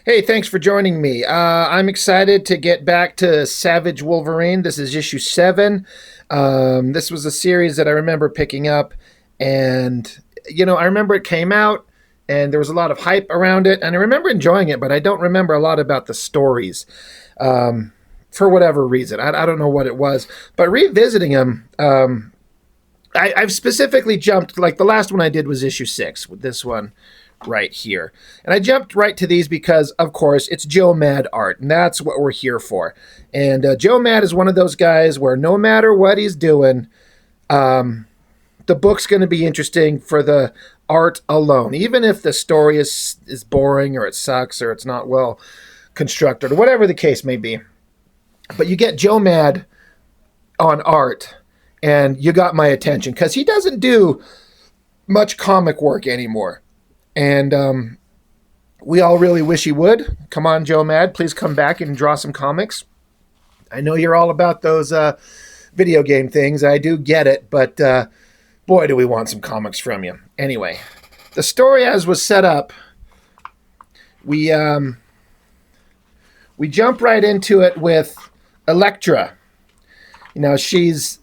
Hey, thanks for joining me. I'm excited to get back to Savage Wolverine. This is issue 7. This was a series that I remember picking up, and I remember it came out, and there was a lot of hype around it, and I remember enjoying it, but I don't remember a lot about the stories for whatever reason. I don't know what it was, but revisiting them, I've specifically jumped. Like the last one I did was issue 6 with this one right here. And I jumped right to these because, of course, it's Joe Mad art, and that's what we're here for. And Joe Mad is one of those guys where no matter what he's doing, the book's going to be interesting for the art alone. Even if the story is boring or it sucks or it's not well constructed or whatever the case may be. But you get Joe Mad on art, and you got my attention because he doesn't do much comic work anymore. And we all really wish he would. Come on, Joe Mad, please come back and draw some comics. I know you're all about those video game things. I do get it, but boy, do we want some comics from you. Anyway, the story as was set up, we jump right into it with Elektra. She's,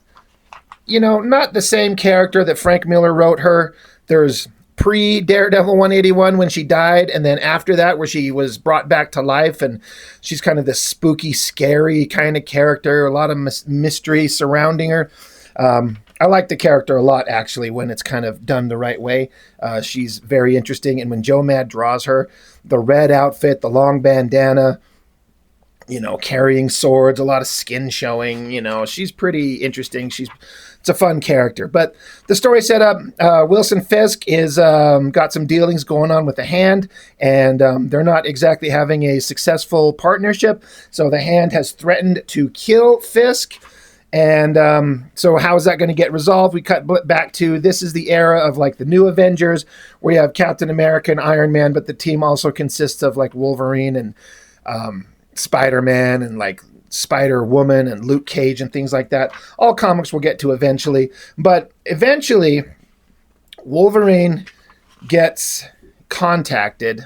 not the same character that Frank Miller wrote her. There's pre-Daredevil 181 when she died, and then after that where she was brought back to life, and she's kind of this spooky, scary kind of character, a lot of mystery surrounding her. I like the character a lot, actually, when it's kind of done the right way. She's very interesting, and when Joe Mad draws her, the red outfit, the long bandana, carrying swords, a lot of skin showing, she's pretty interesting. It's a fun character. But the story set up, Wilson Fisk is got some dealings going on with the Hand, and they're not exactly having a successful partnership. So the Hand has threatened to kill Fisk. And so how is that going to get resolved? We cut back to, this is the era of like the new Avengers, where you have Captain America and Iron Man, but the team also consists of like Wolverine and Spider-Man and like Spider-Woman and Luke Cage and things like that. All comics we'll get to eventually. But eventually, Wolverine gets contacted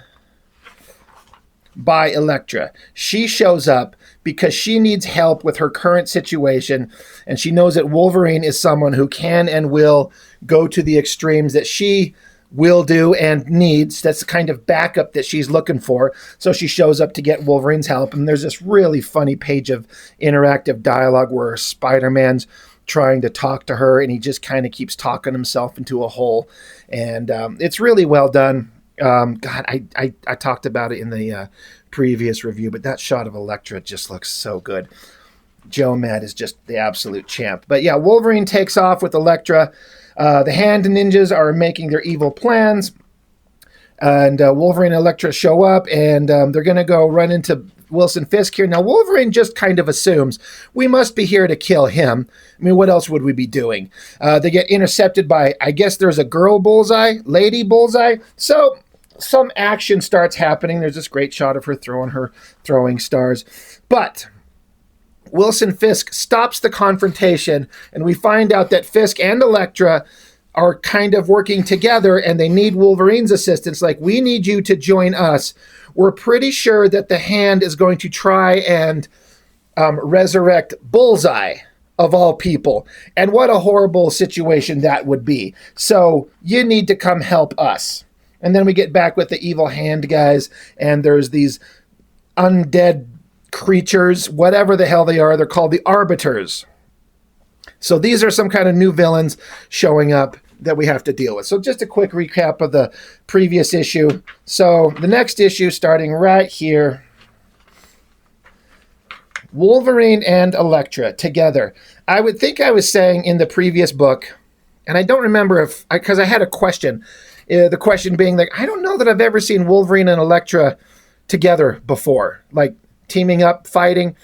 by Elektra. She shows up because she needs help with her current situation, and she knows that Wolverine is someone who can and will go to the extremes that she will do and needs. That's the kind of backup that she's looking for. So she shows up to get Wolverine's help. And there's this really funny page of interactive dialogue where Spider-Man's trying to talk to her, and he just kind of keeps talking himself into a hole. And it's really well done. God, I talked about it in the previous review, but that shot of Elektra just looks so good. Joe Mad is just the absolute champ. But yeah, Wolverine takes off with Elektra. The Hand ninjas are making their evil plans, and Wolverine and Elektra show up, and they're going to go run into Wilson Fisk here. Now, Wolverine just kind of assumes we must be here to kill him. I mean, what else would we be doing? They get intercepted by, I guess there's a girl Bullseye, lady Bullseye. So some action starts happening. There's this great shot of her throwing stars. But Wilson Fisk stops the confrontation, and we find out that Fisk and Elektra are kind of working together, and they need Wolverine's assistance. Like, we need you to join us. We're pretty sure that the Hand is going to try and resurrect Bullseye, of all people. And what a horrible situation that would be. So you need to come help us. And then we get back with the evil Hand guys, and there's these undead creatures, whatever the hell they are. They're called the Arbiters. So these are some kind of new villains showing up that we have to deal with. So just a quick recap of the previous issue. So the next issue, starting right here, Wolverine and Elektra together. I would think I was saying in the previous book, and I don't remember because I had a question. The question being like, I don't know that I've ever seen Wolverine and Elektra together before, like teaming up, fighting.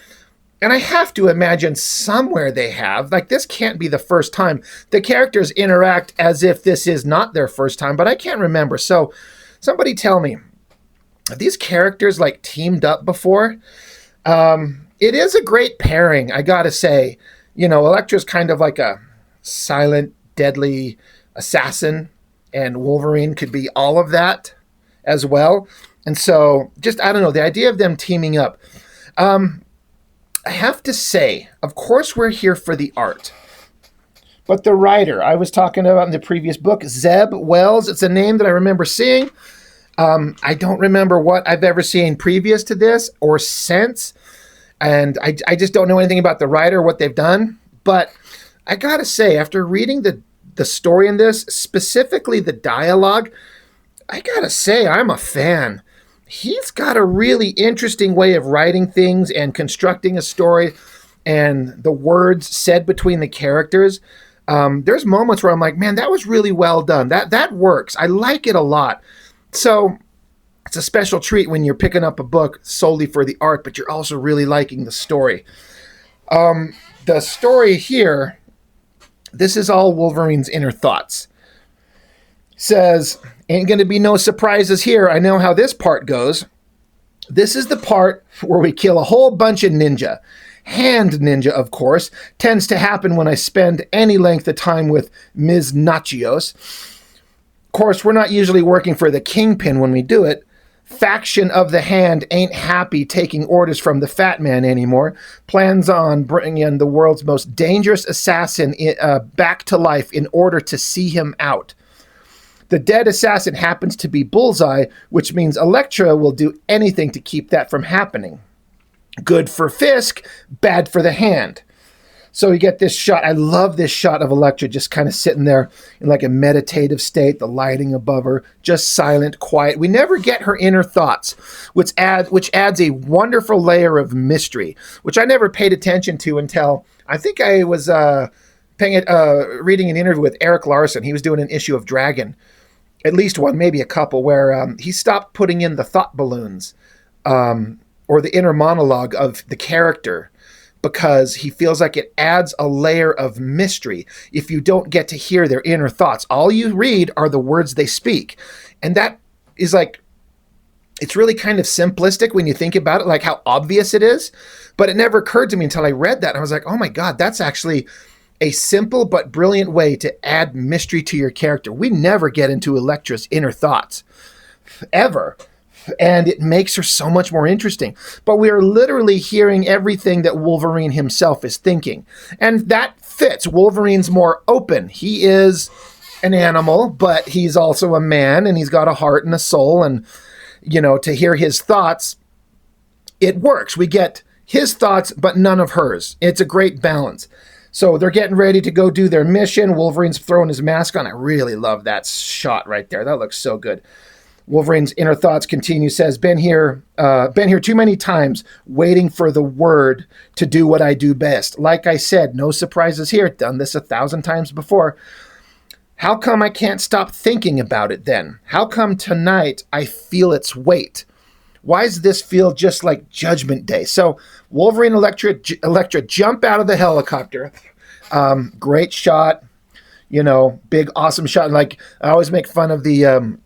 And I have to imagine somewhere they have. Like, this can't be the first time. The characters interact as if this is not their first time, but I can't remember. So somebody tell me, have these characters like teamed up before? It is a great pairing, I gotta say. Elektra's kind of like a silent, deadly assassin, and Wolverine could be all of that as well. And so just, I don't know, the idea of them teaming up. I have to say, of course, we're here for the art. But the writer I was talking about in the previous book, Zeb Wells, it's a name that I remember seeing. I don't remember what I've ever seen previous to this or since. And I just don't know anything about the writer, what they've done. But I got to say, after reading the story in this, specifically the dialogue, I got to say, I'm a fan. He's got a really interesting way of writing things and constructing a story and the words said between the characters. There's moments where I'm like, man, that was really well done. That works. I like it a lot. So it's a special treat when you're picking up a book solely for the art, but you're also really liking the story. The story here, this is all Wolverine's inner thoughts. Says, ain't going to be no surprises here. I know how this part goes. This is the part where we kill a whole bunch of ninja. Hand ninja, of course, tends to happen when I spend any length of time with Ms. Nachios. Of course, we're not usually working for the Kingpin when we do it. Faction of the Hand ain't happy taking orders from the Fat Man anymore. Plans on bringing in the world's most dangerous assassin back to life in order to see him out. The dead assassin happens to be Bullseye, which means Elektra will do anything to keep that from happening. Good for Fisk, bad for the Hand. So you get this shot. I love this shot of Elektra just kind of sitting there in like a meditative state, the lighting above her, just silent, quiet. We never get her inner thoughts, which adds a wonderful layer of mystery, which I never paid attention to until I think I was reading an interview with Eric Larson. He was doing an issue of Dragon, at least one, maybe a couple, where he stopped putting in the thought balloons or the inner monologue of the character because he feels like it adds a layer of mystery if you don't get to hear their inner thoughts. All you read are the words they speak. And that is like, it's really kind of simplistic when you think about it, like how obvious it is. But it never occurred to me until I read that. And I was like, oh my God, that's actually a simple but brilliant way to add mystery to your character. We never get into Elektra's inner thoughts, ever. And it makes her so much more interesting. But we are literally hearing everything that Wolverine himself is thinking. And that fits. Wolverine's more open. He is an animal, but he's also a man, and he's got a heart and a soul. And, you know, to hear his thoughts, it works. We get his thoughts, but none of hers. It's a great balance. So they're getting ready to go do their mission. Wolverine's throwing his mask on. I really love that shot right there. That looks so good. Wolverine's inner thoughts continue, says, been here too many times waiting for the word to do what I do best. Like I said, no surprises here. Done this 1,000 times before. How come I can't stop thinking about it then? How come tonight I feel its weight? Why does this feel just like Judgment Day? So Wolverine and Elektra jump out of the helicopter. Great shot. You know, big, awesome shot. Like, I always make fun of the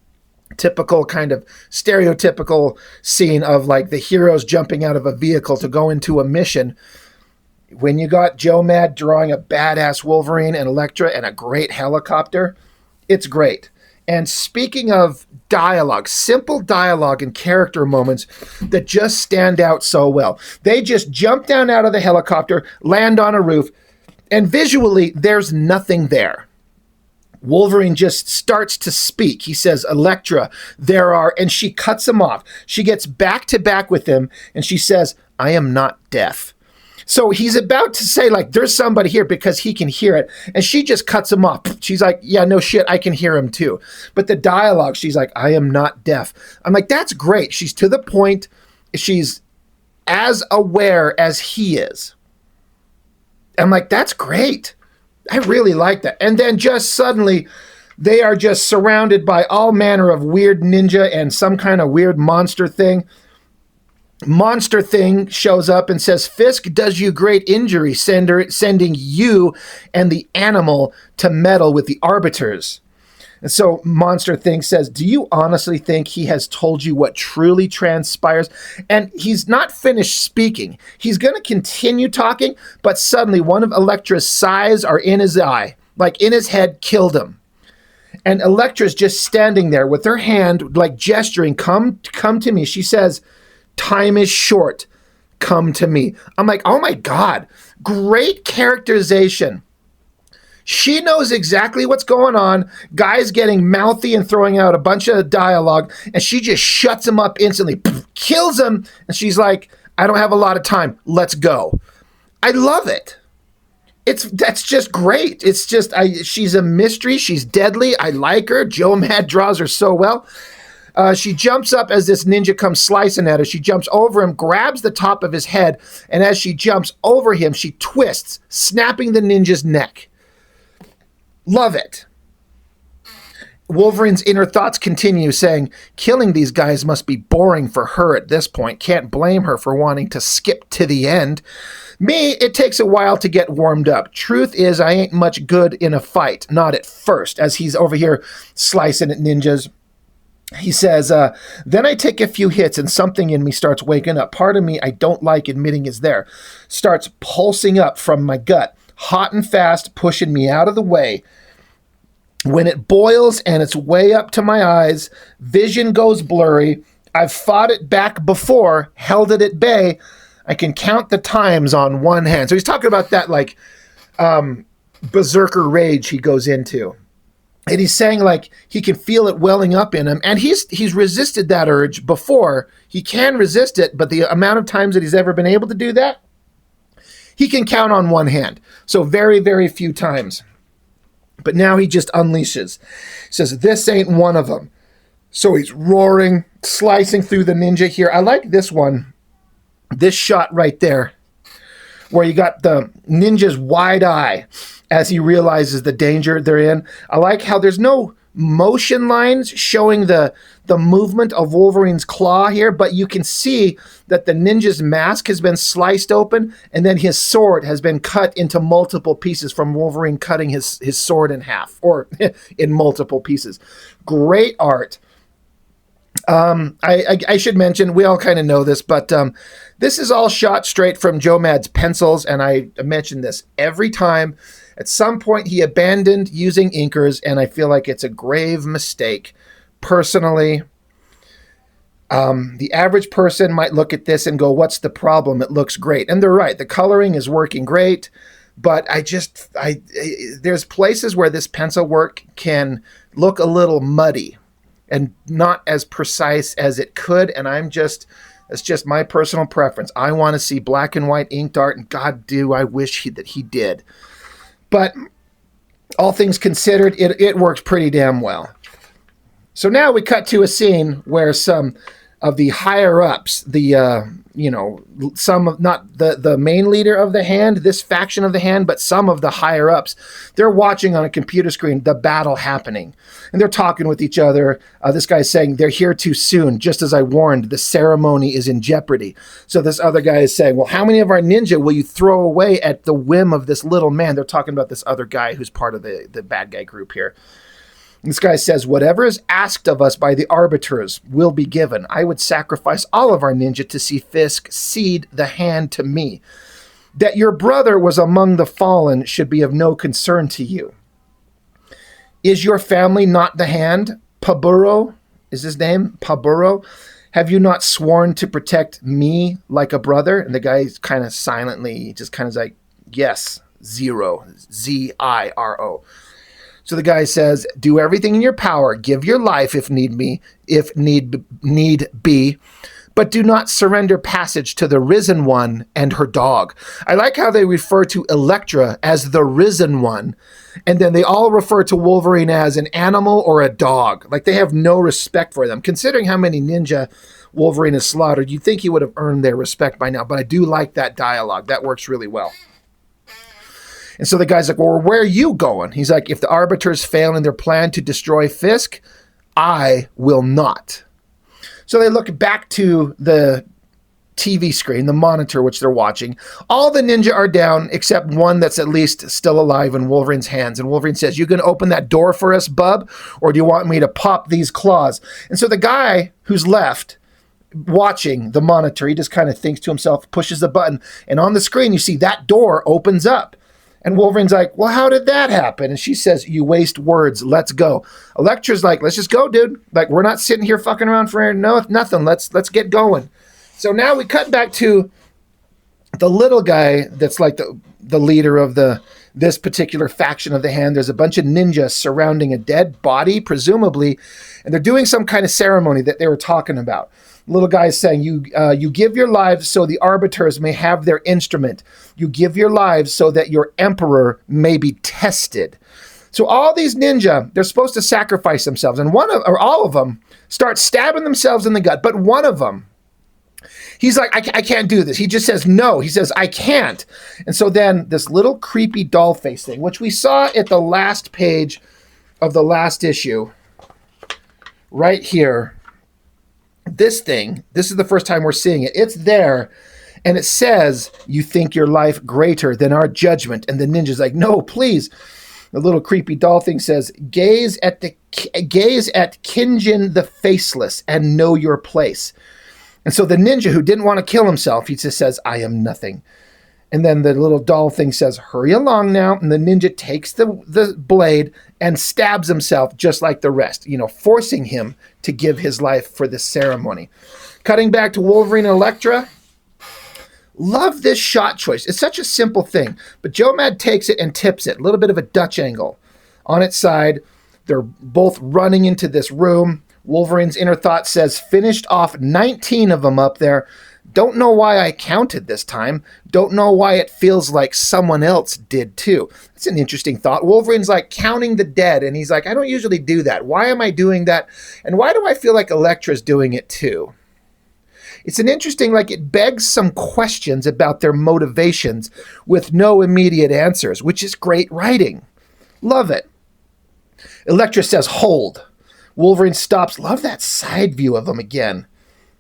typical kind of stereotypical scene of like the heroes jumping out of a vehicle to go into a mission. When you got Joe Mad drawing a badass Wolverine and Elektra and a great helicopter, it's great. And speaking of dialogue, simple dialogue and character moments that just stand out so well. They just jump down out of the helicopter, land on a roof, and visually there's nothing there. Wolverine just starts to speak. He says, Elektra, and she cuts him off. She gets back to back with him, and she says, I am not deaf. So he's about to say, like, there's somebody here because he can hear it. And she just cuts him off. She's like, yeah, no shit, I can hear him too. But the dialogue, she's like, I am not deaf. I'm like, that's great. She's to the point. She's as aware as he is. I'm like, that's great. I really like that. And then just suddenly, they are just surrounded by all manner of weird ninja and some kind of weird monster thing. Monster thing shows up and says, Fisk does you great injury, sending you and the animal to meddle with the arbiters. And so Monster Thing says, do you honestly think he has told you what truly transpires? And he's not finished speaking. He's going to continue talking, but suddenly one of Elektra's sighs are in his eye, like in his head, killed him. And Elektra's just standing there with her hand, like gesturing, come to me. She says, time is short. Come to me. I'm like, oh my God, great characterization. She knows exactly what's going on. Guy's getting mouthy and throwing out a bunch of dialogue, and she just shuts him up instantly, kills him, and she's like, I don't have a lot of time. Let's go. I love it. That's just great. It's just, she's a mystery. She's deadly. I like her. Joe Mad draws her so well. She jumps up as this ninja comes slicing at her. She jumps over him, grabs the top of his head, and as she jumps over him, she twists, snapping the ninja's neck. Love it. Wolverine's inner thoughts continue, saying, killing these guys must be boring for her at this point. Can't blame her for wanting to skip to the end. Me, it takes a while to get warmed up. Truth is, I ain't much good in a fight. Not at first. As he's over here slicing at ninjas, he says, then I take a few hits and something in me starts waking up. Part of me I don't like admitting is there. Starts pulsing up from my gut. Hot and fast, pushing me out of the way. When it boils and it's way up to my eyes, vision goes blurry. I've fought it back before, held it at bay. I can count the times on one hand. So he's talking about that like berserker rage he goes into. And he's saying like he can feel it welling up in him. And he's resisted that urge before. He can resist it, but the amount of times that he's ever been able to do that, he can count on one hand. So very, very few times. But now he just unleashes. He says, this ain't one of them. So he's roaring, slicing through the ninja here. I like this one. This shot right there, where you got the ninja's wide eye as he realizes the danger they're in. I like how there's no motion lines showing the movement of Wolverine's claw here, but you can see that the ninja's mask has been sliced open, and then his sword has been cut into multiple pieces from Wolverine cutting his sword in half, or in multiple pieces. Great art. I should mention, we all kind of know this, but this is all shot straight from Joe Mad's pencils, and I mention this every time. At some point, he abandoned using inkers, and I feel like it's a grave mistake. Personally, the average person might look at this and go, what's the problem? It looks great. And they're right. The coloring is working great, but there's places where this pencil work can look a little muddy and not as precise as it could. And it's just my personal preference. I want to see black and white inked art, and God do I wish that he did. But all things considered, it works pretty damn well. So now we cut to a scene where some of the higher-ups, some of, not the main leader of the Hand, this faction of the Hand, but some of the higher-ups, they're watching on a computer screen the battle happening. And they're talking with each other. This guy's saying, they're here too soon. Just as I warned, the ceremony is in jeopardy. So this other guy is saying, well, how many of our ninja will you throw away at the whim of this little man? They're talking about this other guy who's part of the bad guy group here. This guy says, whatever is asked of us by the arbiters will be given. I would sacrifice all of our ninja to see Fisk cede the Hand to me. That your brother was among the fallen should be of no concern to you. Is your family not the Hand? Paburo is his name? Paburo? Have you not sworn to protect me like a brother? And the guy's kind of silently, just kind of like, yes, Zero, Z-I-R-O. So the guy says, do everything in your power, give your life if need be, but do not surrender passage to the Risen One and her dog. I like how they refer to Elektra as the Risen One, and then they all refer to Wolverine as an animal or a dog. Like they have no respect for them. Considering how many ninja Wolverine has slaughtered, you'd think he would have earned their respect by now, but I do like that dialogue. That works really well. And so the guy's like, well, where are you going? He's like, if the arbiters fail in their plan to destroy Fisk, I will not. So they look back to the TV screen, the monitor, which they're watching. All the ninja are down except one that's at least still alive in Wolverine's hands. And Wolverine says, you going to open that door for us, bub? Or do you want me to pop these claws? And so the guy who's left watching the monitor, he just kind of thinks to himself, pushes the button. And on the screen, you see that door opens up. And Wolverine's like, well, how did that happen? And she says, you waste words. Let's go. Elektra's like, let's just go, dude. Like, we're not sitting here fucking around for nothing. Let's get going. So now we cut back to the little guy that's like the leader of this particular faction of the Hand. There's a bunch of ninjas surrounding a dead body, presumably, and they're doing some kind of ceremony that they were talking about. Little guy is saying, you give your lives so the arbiters may have their instrument. You give your lives so that your emperor may be tested. So all these ninja, they're supposed to sacrifice themselves, and all of them start stabbing themselves in the gut. But one of them, he's like, I can't do this. He just says no. He says, I can't. And so then this little creepy doll face thing, which we saw at the last page of the last issue, right here. This is the first time we're seeing it. It's there, and it says, you think your life greater than our judgment. And the ninja's like, no, please. The little creepy doll thing says, gaze at Kinjin the Faceless and know your place. And so the ninja who didn't want to kill himself, he just says, I am nothing. And then the little doll thing says, hurry along now. And the ninja takes the blade and stabs himself just like the rest, forcing him to give his life for this ceremony. Cutting back to Wolverine and Elektra. Love this shot choice. It's such a simple thing, but Joe Mad takes it and tips it. A little bit of a Dutch angle on its side. They're both running into this room. Wolverine's inner thought says, finished off 19 of them up there. Don't know why I counted this time. Don't know why it feels like someone else did too. That's an interesting thought. Wolverine's like counting the dead, and he's like, I don't usually do that. Why am I doing that? And why do I feel like Elektra's doing it too? It's an interesting, it begs some questions about their motivations with no immediate answers, which is great writing. Love it. Elektra says, hold. Wolverine stops. Love that side view of him again.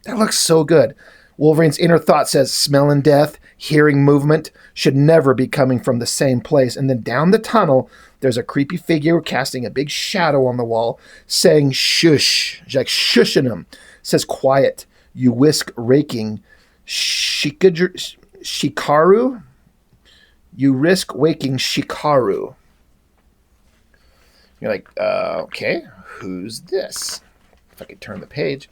That looks so good. Wolverine's inner thought says, smelling death, hearing movement, should never be coming from the same place. And then down the tunnel, there's a creepy figure casting a big shadow on the wall, saying, shush. She's like shushing him. Says, quiet. You whisk raking. Shikaru? You risk waking Shikaru. You're like, okay, who's this? If I could turn the page.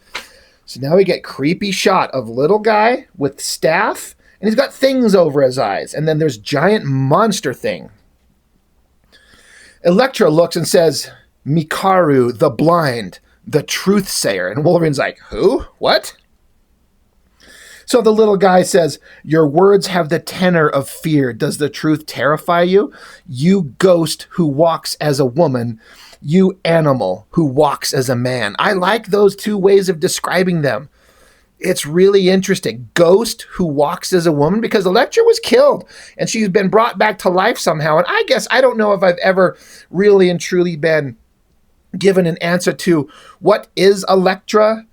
So now we get creepy shot of little guy with staff, and he's got things over his eyes. And then there's giant monster thing. Elektra looks and says, Mikaru, the blind, the truth sayer. And Wolverine's like, who? What? So the little guy says, your words have the tenor of fear. Does the truth terrify you? You ghost who walks as a woman. You animal who walks as a man. I like those two ways of describing them. It's really interesting. Ghost who walks as a woman, because Elektra was killed and she's been brought back to life somehow. And I don't know if I've ever really and truly been given an answer to what is Elektra?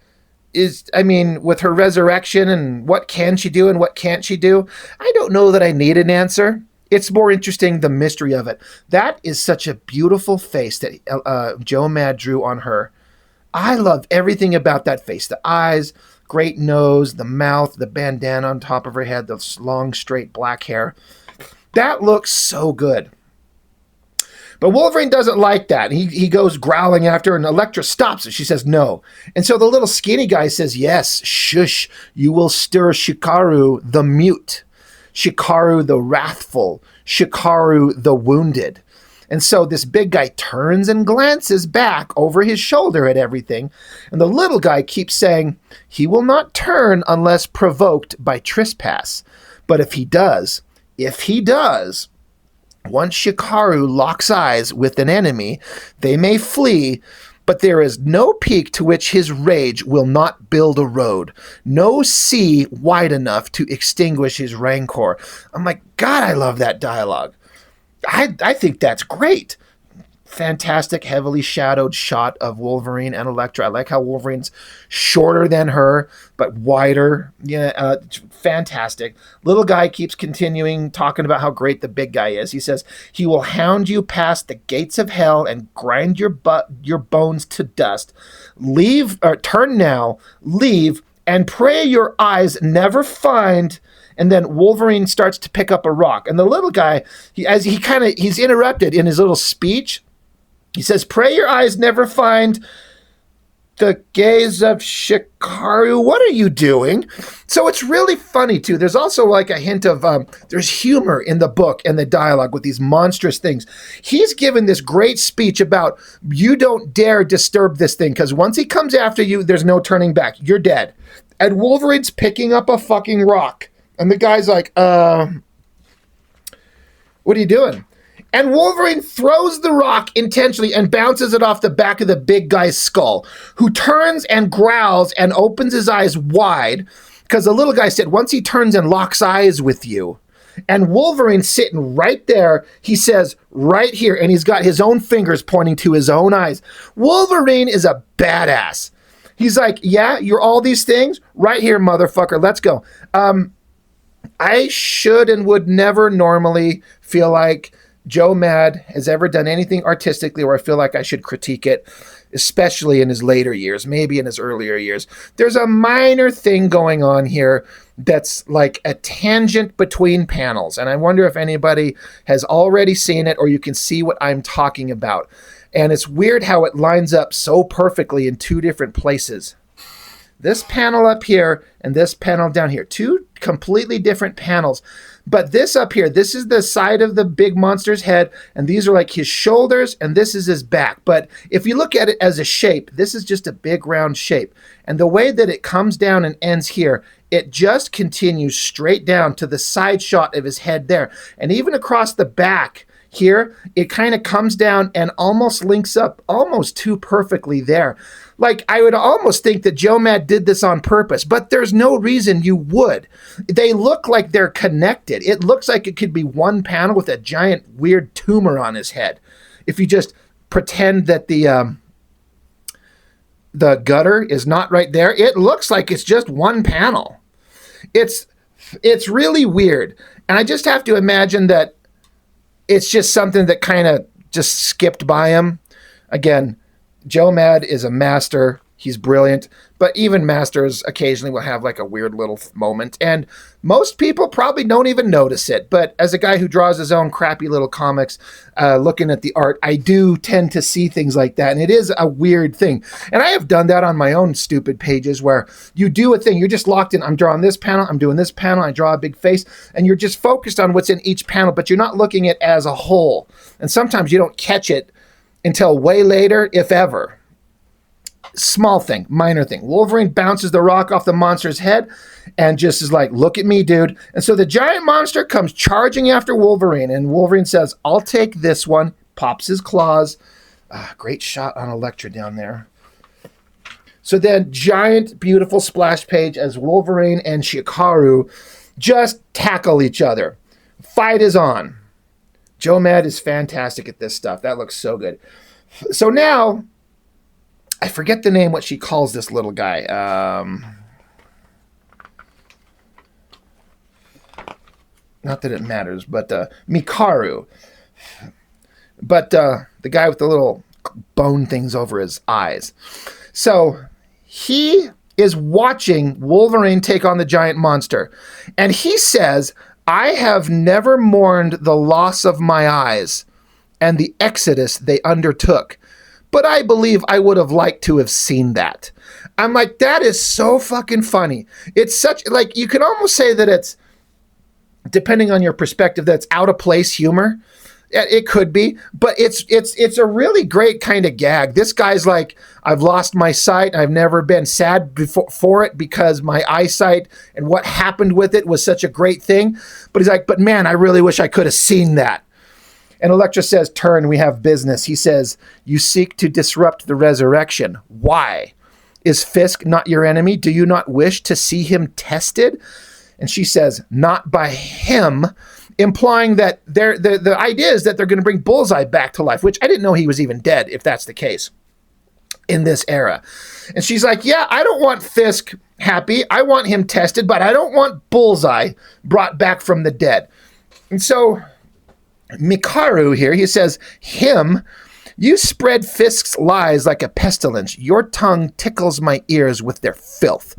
With her resurrection and what can she do and what can't she do? I don't know that I need an answer. It's more interesting, the mystery of it. That is such a beautiful face that Joe Mad drew on her. I love everything about that face. The eyes, great nose, the mouth, the bandana on top of her head, the long, straight black hair. That looks so good. But Wolverine doesn't like that. He goes growling after her, and Elektra stops it. She says no. And so the little skinny guy says, yes, shush, you will stir Shikaru the mute. Shikaru the wrathful, Shikaru the wounded. And so this big guy turns and glances back over his shoulder at everything. And the little guy keeps saying, he will not turn unless provoked by trespass. But if he does, once Shikaru locks eyes with an enemy, they may flee, but there is no peak to which his rage will not build a road, no sea wide enough to extinguish his rancor. I'm like, God, I love that dialogue. I think that's great. Fantastic, heavily shadowed shot of Wolverine and Elektra. I like how Wolverine's shorter than her, but wider. Yeah, fantastic. Little guy keeps continuing talking about how great the big guy is. He says, he will hound you past the gates of hell and grind your bones to dust. Turn now, leave, and pray your eyes never find. And then Wolverine starts to pick up a rock. And the little guy, he's interrupted in his little speech. He says, pray your eyes never find the gaze of Shikaru. What are you doing? So it's really funny, too. There's also like a hint of, there's humor in the book and the dialogue with these monstrous things. He's given this great speech about, you don't dare disturb this thing, because once he comes after you, there's no turning back. You're dead. And Wolverine's picking up a fucking rock. And the guy's like, what are you doing? And Wolverine throws the rock intentionally and bounces it off the back of the big guy's skull, who turns and growls and opens his eyes wide, because the little guy said, once he turns and locks eyes with you, and Wolverine's sitting right there, he says, right here, and he's got his own fingers pointing to his own eyes. Wolverine is a badass. He's like, yeah, you're all these things? Right here, motherfucker, let's go. I should and would never normally feel like Joe Mad has ever done anything artistically where I feel like I should critique it, especially in his later years, maybe in his earlier years. There's a minor thing going on here that's like a tangent between panels, and I wonder if anybody has already seen it or you can see what I'm talking about. And it's weird how it lines up so perfectly in two different places. This panel up here and this panel down here, two completely different panels. But this up here, this is the side of the big monster's head, and these are like his shoulders, and this is his back. But if you look at it as a shape, this is just a big round shape. And the way that it comes down and ends here, it just continues straight down to the side shot of his head there. And even across the back here, it kind of comes down and almost links up almost too perfectly there. Like, I would almost think that Joe Mad did this on purpose, but there's no reason you would. They look like they're connected. It looks like it could be one panel with a giant weird tumor on his head. If you just pretend that the gutter is not right there, it looks like it's just one panel. It's really weird. And I just have to imagine that it's just something that kind of just skipped by him. Again, Joe Mad is a master. He's brilliant. But even masters occasionally will have like a weird little moment. And most people probably don't even notice it. But as a guy who draws his own crappy little comics, looking at the art, I do tend to see things like that. And it is a weird thing. And I have done that on my own stupid pages where you do a thing. You're just locked in. I'm drawing this panel. I'm doing this panel. I draw a big face. And you're just focused on what's in each panel. But you're not looking at it as a whole. And sometimes you don't catch it until way later, if ever. Small thing, minor thing. Wolverine bounces the rock off the monster's head and just is like, look at me, dude. And so the giant monster comes charging after Wolverine, and Wolverine says, I'll take this one, pops his claws. Great shot on Elektra down there. So then, giant, beautiful splash page as Wolverine and Shikaru just tackle each other. Fight is on. Joe Mad is fantastic at this stuff. That looks so good. So now, I forget the name, what she calls this little guy. Not that it matters, but Mikaru. But the guy with the little bone things over his eyes. So he is watching Wolverine take on the giant monster. And he says, I have never mourned the loss of my eyes and the exodus they undertook, but I believe I would have liked to have seen that. I'm like, that is so fucking funny. It's such, like, you can almost say that it's, depending on your perspective, that's out of place humor. It could be, but it's a really great kind of gag. This guy's like, I've lost my sight. I've never been sad for it because my eyesight and what happened with it was such a great thing. But he's like, but man, I really wish I could have seen that. And Elektra says, turn, we have business. He says, you seek to disrupt the resurrection. Why? Is Fisk not your enemy? Do you not wish to see him tested? And she says, not by him, implying that the idea is that they're going to bring Bullseye back to life, which I didn't know he was even dead, if that's the case, in this era. And she's like, yeah, I don't want Fisk happy. I want him tested, but I don't want Bullseye brought back from the dead. And so Mikaru here, he says, him, you spread Fisk's lies like a pestilence. Your tongue tickles my ears with their filth.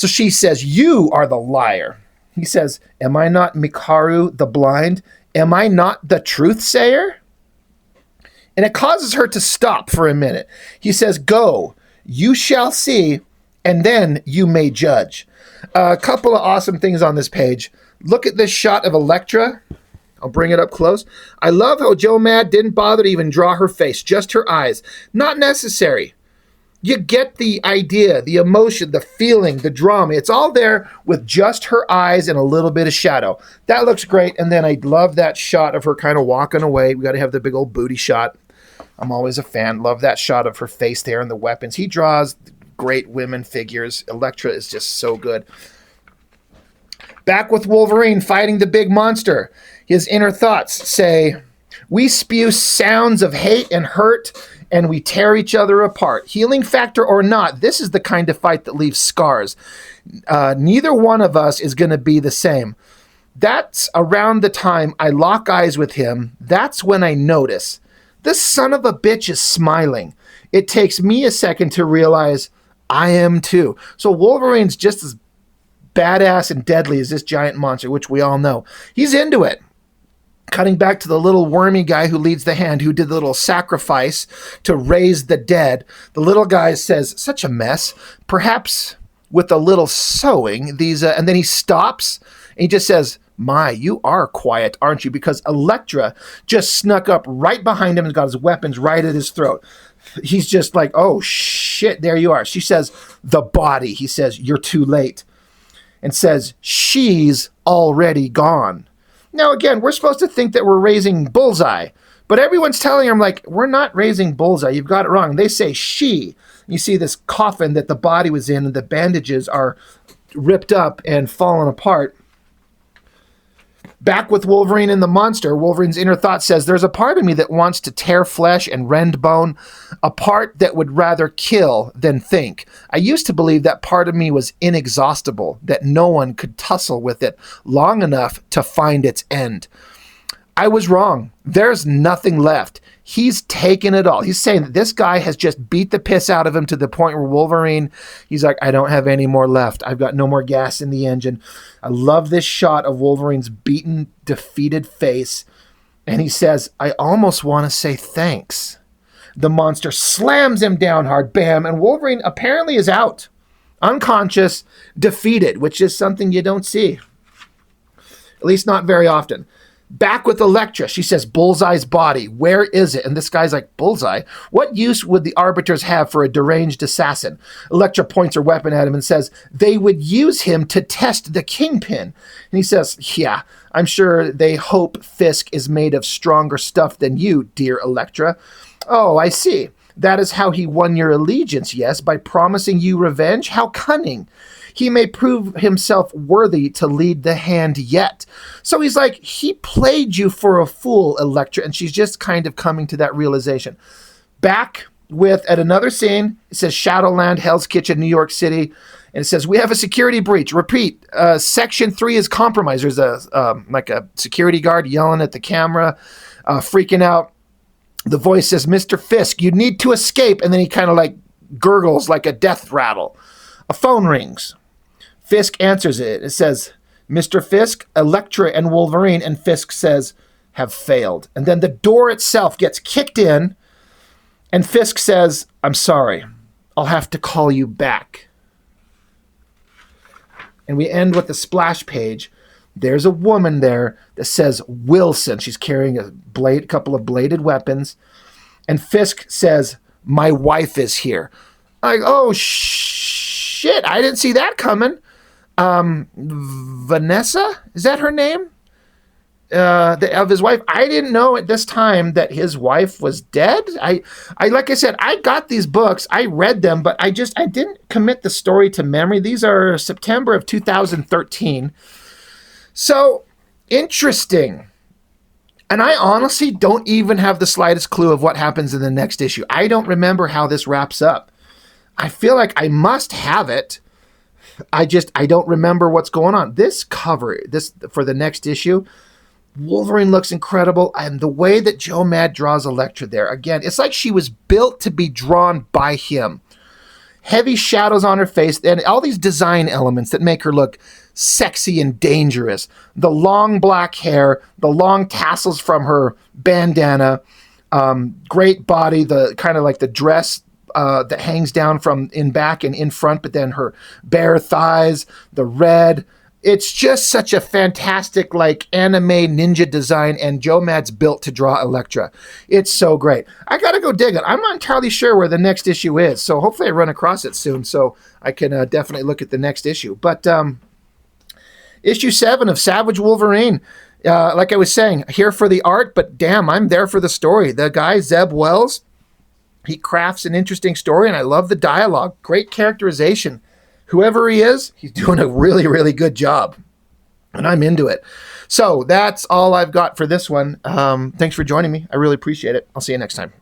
So she says, "You are the liar." He says, "Am I not Mikaru the blind? Am I not the truth sayer?" And it causes her to stop for a minute. He says, "Go, you shall see, and then you may judge." A couple of awesome things on this page. Look at this shot of Elektra. I'll bring it up close. I love how Joe Mad didn't bother to even draw her face, just her eyes. Not necessary. You get the idea, the emotion, the feeling, the drama. It's all there with just her eyes and a little bit of shadow. That looks great. And then I love that shot of her kind of walking away. We got to have the big old booty shot. I'm always a fan. Love that shot of her face there and the weapons. He draws great women figures. Elektra is just so good. Back with Wolverine fighting the big monster. His inner thoughts say, "We spew sounds of hate and hurt, and we tear each other apart. Healing factor or not, this is the kind of fight that leaves scars. Neither one of us is going to be the same." That's around the time I lock eyes with him. That's when I notice, this son of a bitch is smiling. It takes me a second to realize I am too. So Wolverine's just as badass and deadly as this giant monster, which we all know. He's into it. Cutting back to the little wormy guy who leads the hand, who did the little sacrifice to raise the dead. The little guy says, "Such a mess. Perhaps with a little sewing, these..." And then he stops and he just says, "My, you are quiet, aren't you?" Because Elektra just snuck up right behind him and got his weapons right at his throat. He's just like, "Oh, shit, there you are." She says, "The body." He says, "You're too late." And says, "She's already gone." Now, again, we're supposed to think that we're raising Bullseye, but everyone's telling him, like, "We're not raising Bullseye. You've got it wrong." They say she. You see this coffin that the body was in, and the bandages are ripped up and fallen apart. Back with Wolverine and the monster, Wolverine's inner thought says, "There's a part of me that wants to tear flesh and rend bone, a part that would rather kill than think. I used to believe that part of me was inexhaustible, that no one could tussle with it long enough to find its end. I was wrong. There's nothing left. He's taken it all." He's saying that this guy has just beat the piss out of him to the point where Wolverine, he's like, "I don't have any more left. I've got no more gas in the engine." I love this shot of Wolverine's beaten, defeated face. And he says, "I almost want to say thanks." The monster slams him down hard, bam, and Wolverine apparently is out. Unconscious, defeated, which is something you don't see. At least not very often. Back with Elektra, she says, "Bullseye's body, where is it?" And this guy's like, "Bullseye? What use would the Arbiters have for a deranged assassin?" Elektra points her weapon at him and says, "They would use him to test the Kingpin." And he says, "Yeah, I'm sure they hope Fisk is made of stronger stuff than you, dear Elektra." "Oh, I see. That is how he won your allegiance, yes, by promising you revenge? How cunning. He may prove himself worthy to lead the hand yet." So he's like, he played you for a fool, Elektra, and she's just kind of coming to that realization. Back with, at another scene, it says Shadowland, Hell's Kitchen, New York City, and it says, "We have a security breach. Repeat, Section 3 is compromised." There's like a security guard yelling at the camera, freaking out. The voice says, "Mr. Fisk, you need to escape," and then he kind of like gurgles like a death rattle. A phone rings. Fisk answers it. It says, "Mr. Fisk, Elektra and Wolverine," and Fisk says, "have failed." And then the door itself gets kicked in, and Fisk says, "I'm sorry. I'll have to call you back." And we end with the splash page. There's a woman there that says Wilson. She's carrying a couple of bladed weapons. And Fisk says, "My wife is here." Like, oh, shit, I didn't see that coming. Vanessa? Is that her name? Of his wife. I didn't know at this time that his wife was dead. I like I said, I got these books. I read them, but I didn't commit the story to memory. These are September of 2013. So interesting. And I honestly don't even have the slightest clue of what happens in the next issue. I don't remember how this wraps up. I feel like I must have it. I don't remember what's going on. This cover, this for the next issue, Wolverine looks incredible. And the way that Joe Mad draws Elektra there, again, it's like she was built to be drawn by him. heavy shadows on her face, and all these design elements that make her look sexy and dangerous. The long black hair, the long tassels from her bandana, great body, the kind of like the dress that hangs down from in back and in front, but then her bare thighs, the red. It's just such a fantastic, like, anime ninja design, and Joe Mad's built to draw Elektra. It's so great. I gotta go dig it. I'm not entirely sure where the next issue is, so hopefully I run across it soon so I can definitely look at the next issue. But issue 7 of Savage Wolverine, like I was saying, here for the art, but damn, I'm there for the story. The guy, Zeb Wells, he crafts an interesting story, and I love the dialogue. Great characterization. Whoever he is, he's doing a really, really good job. And I'm into it. So that's all I've got for this one. Thanks for joining me. I really appreciate it. I'll see you next time.